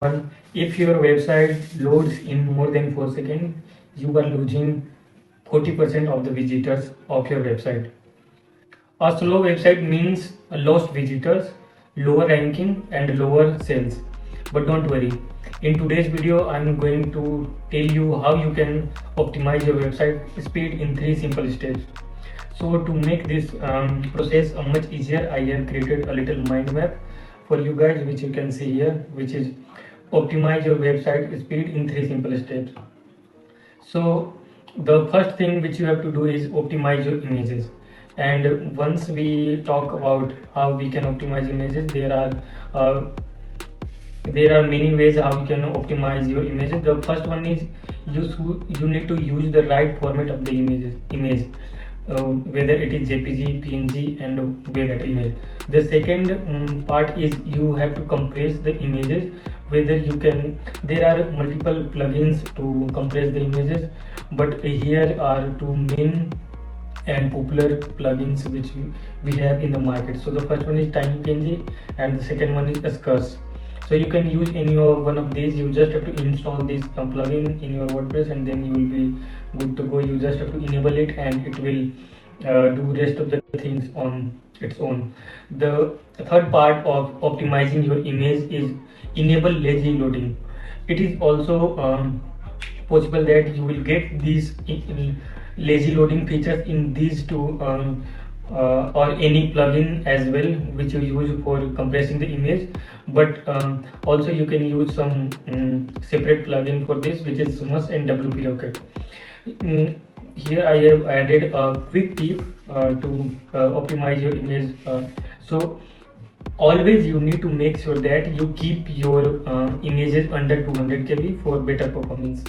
If your website loads in more than 4 seconds, you are losing 40% of the visitors of your website. A slow website means lost visitors, lower ranking and lower sales. But don't worry, in today's video I'm going to tell you how you can optimize your website speed in 3 simple steps. So to make this process much easier, I have created a little mind map for you guys, which you can see here, which is optimize your website speed in 3 simple steps. So the first thing which you have to do is optimize your images. And once we talk about how we can optimize images, uh, there are many ways how you can optimize your images. The first one is you need to use the right format of the image, whether it is JPG, PNG, and web image. The second part is you have to compress the images. Whether you can, there are multiple plugins to compress the images, but here are two main and popular plugins which we have in the market. So the first one is TinyPNG and the second one is Scurs. So you can use any one of these. You just have to install this plugin in your WordPress and then you will be good to go. You just have to enable it and it will do rest of the things on its own. The third part of optimizing your image is enable lazy loading. It is also possible that you will get these lazy loading features in these two or any plugin as well which you use for compressing the image, but also you can use some separate plugin for this, which is Sumas and WP Rocket. Here I have added a quick tip to optimize your image. So always you need to make sure that you keep your images under 200 KB for better performance,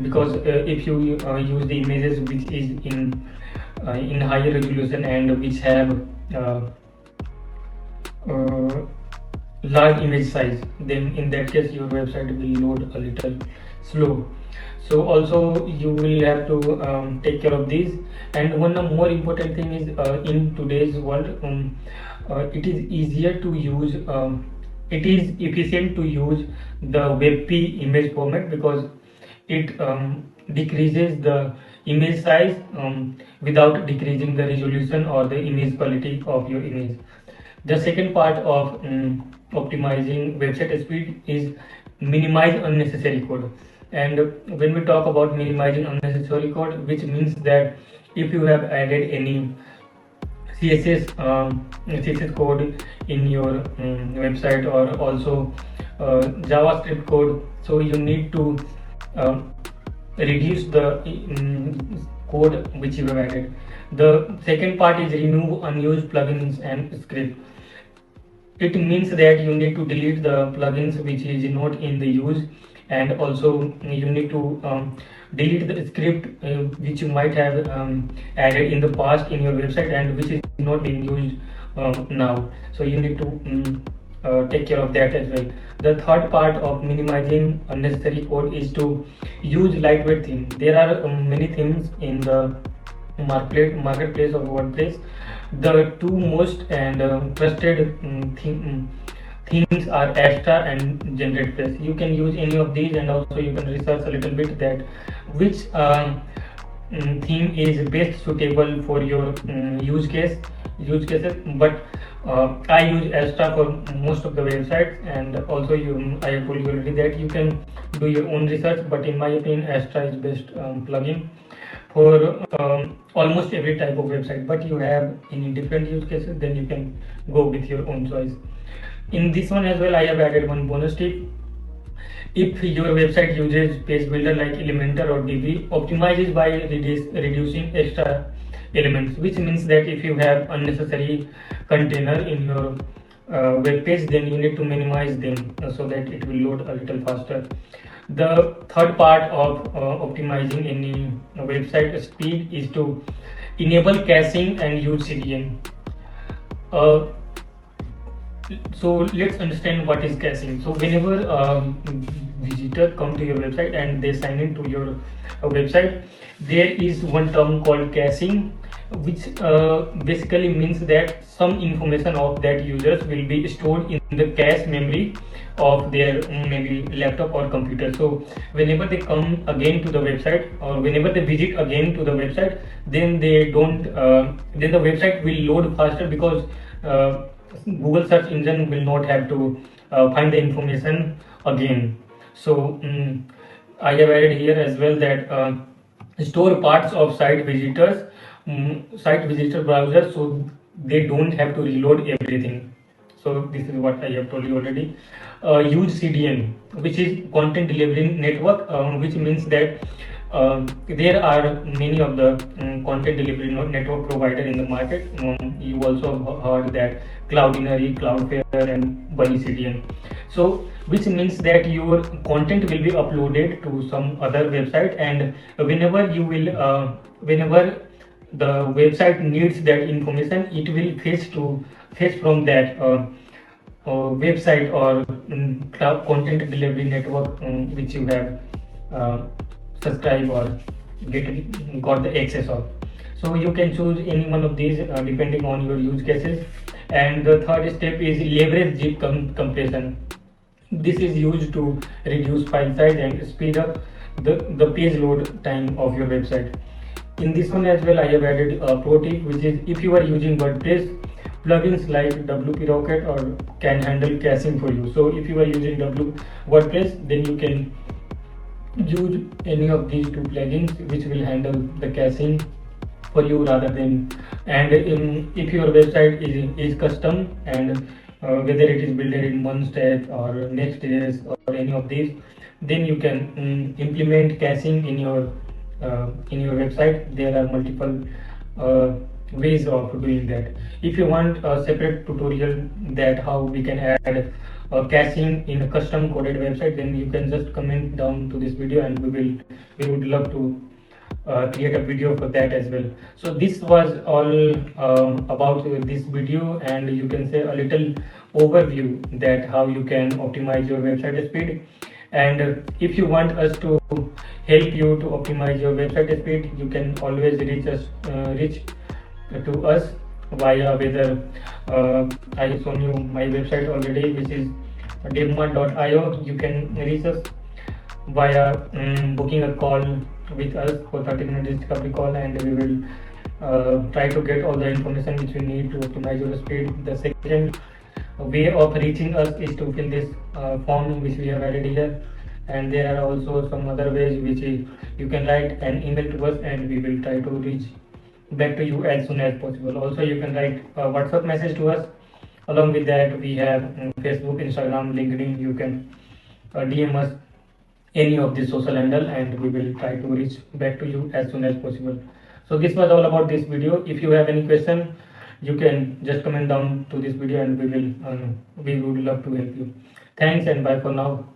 because if you use the images which is in higher resolution and which have large image size, then in that case your website will load a little slow. So also you will have to take care of these. And one more important thing is in today's world, it is easier to use, it is efficient to use the WebP image format because it decreases the image size without decreasing the resolution or the image quality of your image. The second part of optimizing website speed is minimize unnecessary code. And when we talk about minimizing unnecessary code, which means that if you have added any CSS code in your website, or also JavaScript code, so you need to reduce the code which you have added. The second part is remove unused plugins and script. It means that you need to delete the plugins which is not in the use, and also you need to delete the script which you might have added in the past in your website and which is not being used now. So you need to take care of that as well. The third part of minimizing unnecessary code is to use lightweight theme. There are many themes in the marketplace of WordPress. The two most and trusted themes are Astra and GeneratePress. You can use any of these, and also you can research a little bit that which theme is best suitable for your use cases. But I use Astra for most of the websites, and also I have told you already that you can do your own research, but in my opinion Astra is best plugin for almost every type of website. But you have any different use cases, then you can go with your own choice. In this one as well, I have added one bonus tip. If your website uses page builder like Elementor or Divi, optimize it by reducing extra elements, which means that if you have unnecessary container in your web page, then you need to minimize them so that it will load a little faster. The third part of optimizing any website speed is to enable caching and use CDN. So let's understand what is caching. So whenever visitor come to your website and they sign in to your website, there is one term called caching, which basically means that some information of that users will be stored in the cache memory of their maybe laptop or computer. So whenever they come again to the website, or whenever they visit again to the website, then they don't then the website will load faster, because Google search engine will not have to find the information again. So I have added here as well that store parts of site visitor browser, so they don't have to reload everything. So this is what I have told you already. Use CDN, which is content delivery network, which means that there are many of the content delivery network provider in the market. You also heard that Cloudinary, Cloudflare, and Bunny CDN. So which means that your content will be uploaded to some other website, and whenever you will whenever the website needs that information, it will fetch from that website or cloud content delivery network which you have uh, subscribed or got the access of. So you can choose any one of these depending on your use cases. And the third step is leverage zip compression. This is used to reduce file size and speed up the page load time of your website. In this one as well, I have added a pro tip, which is if you are using WordPress, plugins like WP Rocket or can handle caching for you. So if you are using WordPress, then you can use any of these two plugins which will handle the caching for you rather than. And if your website is custom, and whether it is built in OneStage or Next.js or any of these, then you can implement caching in your website. There are multiple ways of doing that. If you want a separate tutorial that how we can add caching in a custom coded website, then you can just comment down to this video, and we would love to create a video for that as well. So this was all about this video, and you can say a little overview that how you can optimize your website speed. And if you want us to help you to optimize your website speed, you can always reach to us via whether I have shown you my website already, which is devmart.io. You can reach us via booking a call with us for 30-minute discovery call, and we will try to get all the information which we need to optimize your speed. The second way of reaching us is to fill this form which we have added here, and there are also some other ways which is you can write an email to us, and we will try to reach back to you as soon as possible. Also, you can write a WhatsApp message to us. Along with that, we have Facebook, Instagram, LinkedIn. You can DM us any of the social handle, and we will try to reach back to you as soon as possible. So this was all about this video. If you have any question, you can just comment down to this video, and we would love to help you. Thanks, and bye for now.